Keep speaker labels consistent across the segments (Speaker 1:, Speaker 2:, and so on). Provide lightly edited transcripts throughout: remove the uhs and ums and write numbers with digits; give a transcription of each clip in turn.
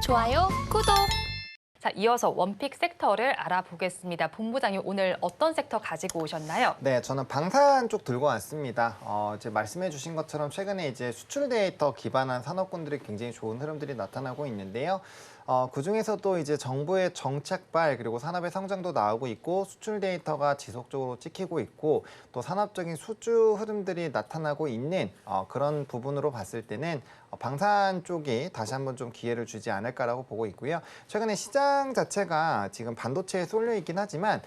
Speaker 1: 좋아요, 구독.
Speaker 2: 자, 이어서 원픽 섹터를 알아보겠습니다. 본부장님, 오늘 어떤 섹터 가지고 오셨나요?
Speaker 3: 네, 저는 방산 쪽 들고 왔습니다. 이제 말씀해 주신 것처럼 최근에 이제 수출 데이터 기반한 산업군들이 굉장히 좋은 흐름들이 나타나고 있는데요. 그중에서도 이제 정부의 정책발 그리고 산업의 성장도 나오고 있고 수출 데이터가 지속적으로 찍히고 있고 또 산업적인 수주 흐름들이 나타나고 있는 그런 부분으로 봤을 때는 방산 쪽이 다시 한번 좀 기회를 주지 않을까라고 보고 있고요. 최근에 시장 자체가 지금 반도체에 쏠려 있긴 하지만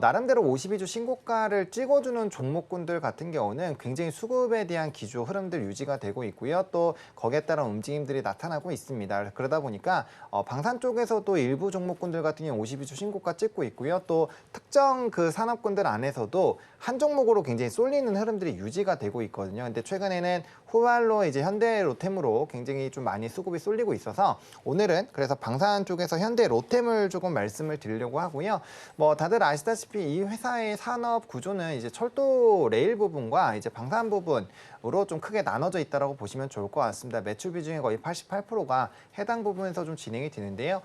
Speaker 3: 나름대로 52주 신고가를 찍어주는 종목군들 같은 경우는 굉장히 수급에 대한 기조 흐름들 유지가 되고 있고요. 또 거기에 따른 움직임들이 나타나고 있습니다. 그러다 보니까 방산 쪽에서도 일부 종목군들 같은 경우 52주 신고가 찍고 있고요. 또 특정 그 산업군들 안에서도 한 종목으로 굉장히 쏠리는 흐름들이 유지가 되고 있거든요. 근데 최근에는 후발로 이제 현대 로템으로 굉장히 좀 많이 수급이 쏠리고 있어서 오늘은 그래서 방산 쪽에서 현대 로템을 조금 말씀을 드리려고 하고요. 뭐 다들 아시다시피 이 회사의 산업 구조는 이제 철도 레일 부분과 이제 방산 부분으로 좀 크게 나눠져 있다라고 보시면 좋을 것 같습니다. 매출 비중의 거의 88%가 해당 부분에서 좀 진행이 되는데요.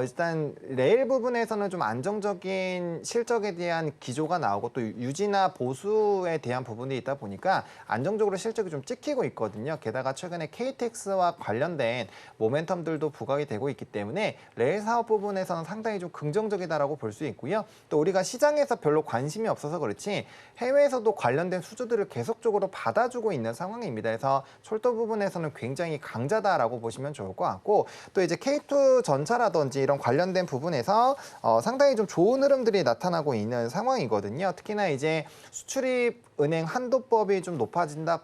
Speaker 3: 일단 레일 부분에서는 좀 안정적인 실적에 대한 기조가 나오고 또 유지나 보수에 대한 부분이 있다 보니까 안정적으로 실적이 좀 찍히고 있거든요. 게다가 최근에 KTX와 관련된 모멘텀들도 부각이 되고 있기 때문에 레일 사업 부분에서는 상당히 좀 긍정적이다라고 볼 수 있고요. 또 우리가 시장에서 별로 관심이 없어서 그렇지 해외에서도 관련된 수주들을 계속적으로 받아주고 있는 상황입니다. 그래서 철도 부분에서는 굉장히 강자다라고 보시면 좋을 것 같고 또 이제 K2 전차라든지 이런 관련된 부분에서 상당히 좀 좋은 흐름들이 나타나고 있는 상황이거든요. 특히나 이제 수출입 은행 한도법이 좀 높아지다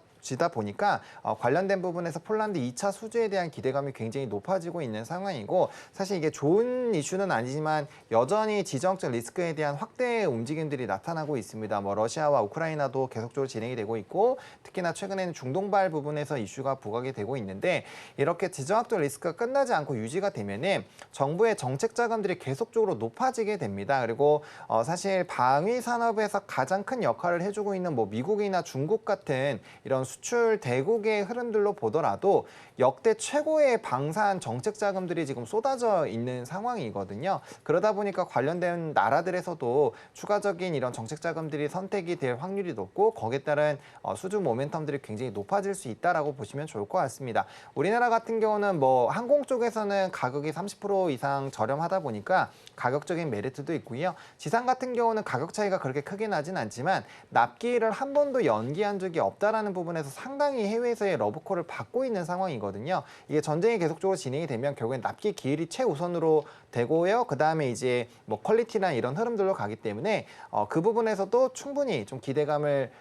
Speaker 3: 보니까 관련된 부분에서 폴란드 2차 수주에 대한 기대감이 굉장히 높아지고 있는 상황이고 사실 이게 좋은 이슈는 아니지만 여전히 지정적 리스크에 대한 확대의 움직임들이 나타나고 있습니다. 뭐 러시아와 우크라이나도 계속적으로 진행이 되고 있고 특히나 최근에는 중동발 부분에서 이슈가 부각이 되고 있는데 이렇게 지정학적 리스크가 끝나지 않고 유지가 되면은 정부의 정책 자금들이 계속적으로 높아지게 됩니다. 그리고 사실 방위 산업에서 가장 큰 역할을 해주고 있는 뭐 미국이나 중국 같은 이런 수출 대국의 흐름들로 보더라도 역대 최고의 방산 정책 자금들이 지금 쏟아져 있는 상황이거든요. 그러다 보니까 관련된 나라들에서도 추가적인 이런 정책 자금들이 선택이 될 확률이 높고 거기에 따른 수주 모멘텀들이 굉장히 높아질 수 있다라고 보시면 좋을 것 같습니다. 우리나라 같은 경우는 뭐 항공 쪽에서는 가격이 30% 이상 저렴하다 보니까 가격적인 메리트도 있고요. 지상 같은 경우는 가격 차이가 그렇게 크게 나진 않지만 납기를 한 번도 연기한 적이 없다라는 부분에서 상당히 해외에서의 러브콜을 받고 있는 상황이거든요. 이게 전쟁이 계속적으로 진행이 되면 결국엔 납기 기일이 최우선으로 되고요. 그 다음에 이제 뭐 퀄리티나 이런 흐름들로 가기 때문에 그 부분에서도 충분히 좀 기대감을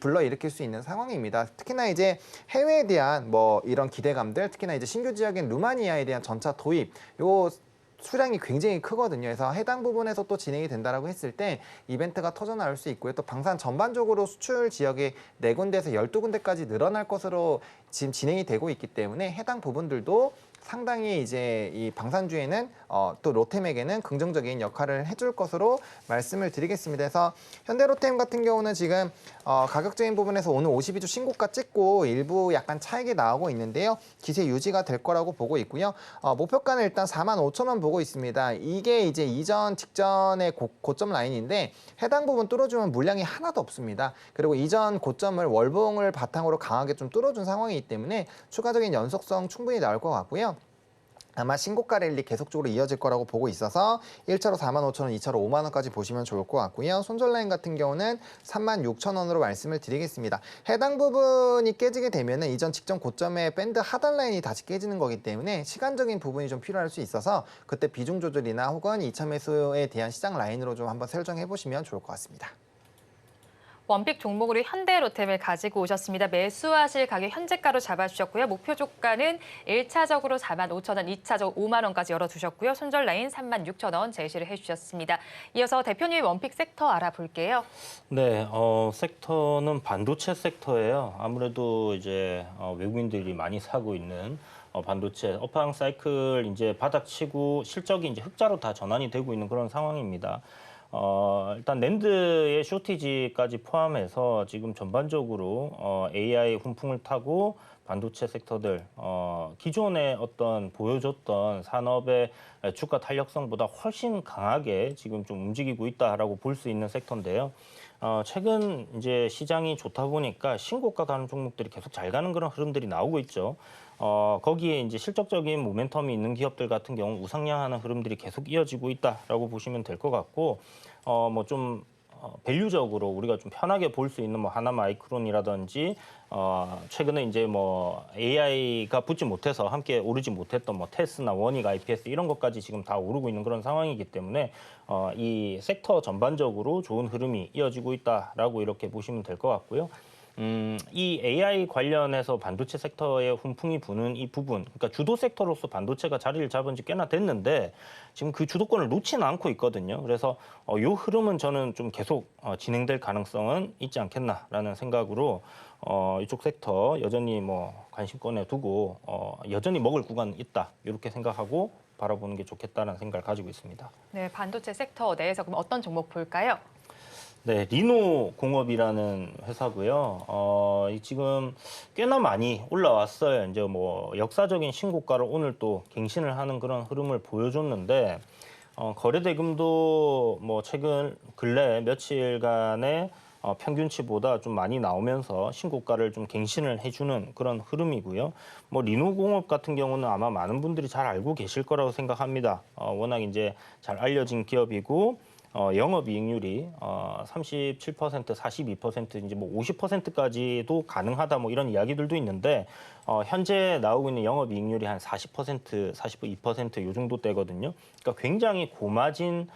Speaker 3: 불러일으킬 수 있는 상황입니다. 특히나 이제 해외에 대한 뭐 이런 기대감들, 특히나 이제 신규 지역인 루마니아에 대한 전차 도입, 요 수량이 굉장히 크거든요. 그래서 해당 부분에서 또 진행이 된다라고 했을 때 이벤트가 터져 나올 수 있고요. 또 방산 전반적으로 수출 지역이 4군데에서 12군데까지 늘어날 것으로 지금 진행이 되고 있기 때문에 해당 부분들도 상당히 이제 이 방산주에는 또 로템에게는 긍정적인 역할을 해줄 것으로 말씀을 드리겠습니다. 그래서 현대로템 같은 경우는 지금 가격적인 부분에서 오늘 52주 신고가 찍고 일부 약간 차익이 나오고 있는데요. 기세 유지가 될 거라고 보고 있고요. 목표가는 일단 45,000원 보고 있습니다. 이게 이제 이전 직전의 고점 라인인데 해당 부분 뚫어주면 물량이 하나도 없습니다. 그리고 이전 고점을 월봉을 바탕으로 강하게 좀 뚫어준 상황이기 때문에 추가적인 연속성 충분히 나올 것 같고요. 아마 신고가 랠리 계속적으로 이어질 거라고 보고 있어서 1차로 45,000원, 2차로 5만 원까지 보시면 좋을 것 같고요. 손절 라인 같은 경우는 36,000원으로 말씀을 드리겠습니다. 해당 부분이 깨지게 되면은 이전 직전 고점의 밴드 하단 라인이 다시 깨지는 거기 때문에 시간적인 부분이 좀 필요할 수 있어서 그때 비중 조절이나 혹은 2차 매수에 대한 시장 라인으로 좀 한번 설정해 보시면 좋을 것 같습니다.
Speaker 2: 원픽 종목으로 현대로템을 가지고 오셨습니다. 매수하실 가격 현재가로 잡아주셨고요. 목표 주가는 1차적으로 45,000원, 2차적 5만 원까지 열어두셨고요. 손절 라인 36,000원 제시를 해주셨습니다. 이어서 대표님의 원픽 섹터 알아볼게요.
Speaker 4: 네, 섹터는 반도체 섹터예요. 아무래도 이제 외국인들이 많이 사고 있는 반도체 업황 사이클 이제 바닥치고 실적이 이제 흑자로 다 전환이 되고 있는 그런 상황입니다. 일단 낸드의 쇼티지까지 포함해서 지금 전반적으로 AI 훈풍을 타고 반도체 섹터들 기존에 어떤 보여줬던 산업의 주가 탄력성보다 훨씬 강하게 지금 좀 움직이고 있다라고 볼 수 있는 섹터인데요. 최근 이제 시장이 좋다 보니까 신고가 가는 종목들이 계속 잘 가는 그런 흐름들이 나오고 있죠. 거기에 이제 실적적인 모멘텀이 있는 기업들 같은 경우 우상향하는 흐름들이 계속 이어지고 있다라고 보시면 될 것 같고, 뭐좀 밸류적으로 우리가 좀 편하게 볼 수 있는 뭐 하나마이크론이라든지 최근에 이제 뭐 AI가 붙지 못해서 함께 오르지 못했던 뭐 테스나 원익, IPS 이런 것까지 지금 다 오르고 있는 그런 상황이기 때문에 이 섹터 전반적으로 좋은 흐름이 이어지고 있다라고 이렇게 보시면 될 것 같고요. 이 AI 관련해서 반도체 섹터에 훈풍이 부는 이 부분, 그러니까 주도 섹터로서 반도체가 자리를 잡은 지 꽤나 됐는데 지금 그 주도권을 놓지는 않고 있거든요. 그래서 이 흐름은 저는 좀 계속 진행될 가능성은 있지 않겠나라는 생각으로 이쪽 섹터 여전히 뭐 관심권에 두고 여전히 먹을 구간은 있다 이렇게 생각하고 바라보는 게 좋겠다는 생각을 가지고 있습니다.
Speaker 2: 네, 반도체 섹터 내에서 그럼 어떤 종목 볼까요?
Speaker 4: 네, 리노 공업이라는 회사고요. 지금 꽤나 많이 올라왔어요. 이제 뭐 역사적인 신고가를 오늘 또 갱신을 하는 그런 흐름을 보여줬는데 거래 대금도 뭐 최근 근래 며칠간의 평균치보다 좀 많이 나오면서 신고가를 좀 갱신을 해주는 그런 흐름이고요. 뭐 리노 공업 같은 경우는 아마 많은 분들이 잘 알고 계실 거라고 생각합니다. 워낙 이제 잘 알려진 기업이고. 영업이익률이 37%, 42%, 이제 뭐 50%까지도 가능하다 뭐 이런 이야기들도 있는데 현재 나오고 있는 영업이익률이 한 40%, 42%, 요 정도 대거든요. 그러니까 굉장히 고마진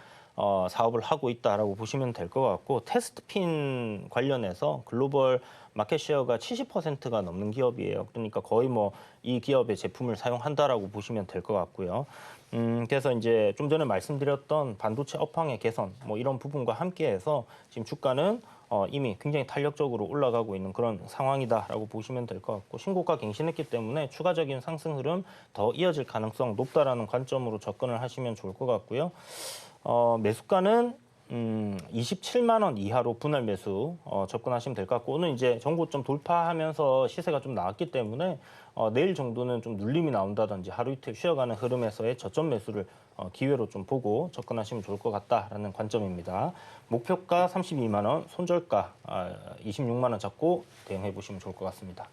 Speaker 4: 사업을 하고 있다라고 보시면 될 것 같고 테스트핀 관련해서 글로벌 마켓쉐어가 70%가 넘는 기업이에요. 그러니까 거의 뭐 이 기업의 제품을 사용한다라고 보시면 될 것 같고요. 그래서 이제 좀 전에 말씀드렸던 반도체 업황의 개선 뭐 이런 부분과 함께해서 지금 주가는 이미 굉장히 탄력적으로 올라가고 있는 그런 상황이다라고 보시면 될 것 같고 신고가 갱신했기 때문에 추가적인 상승 흐름 더 이어질 가능성 높다라는 관점으로 접근을 하시면 좋을 것 같고요. 매수가는 27만 원 이하로 분할 매수 접근하시면 될 것 같고 오늘 이제 정고점 돌파하면서 시세가 좀 나왔기 때문에 내일 정도는 좀 눌림이 나온다든지 하루 이틀 쉬어가는 흐름에서의 저점 매수를 기회로 좀 보고 접근하시면 좋을 것 같다라는 관점입니다. 목표가 32만 원, 손절가 26만 원 잡고 대응해 보시면 좋을 것 같습니다.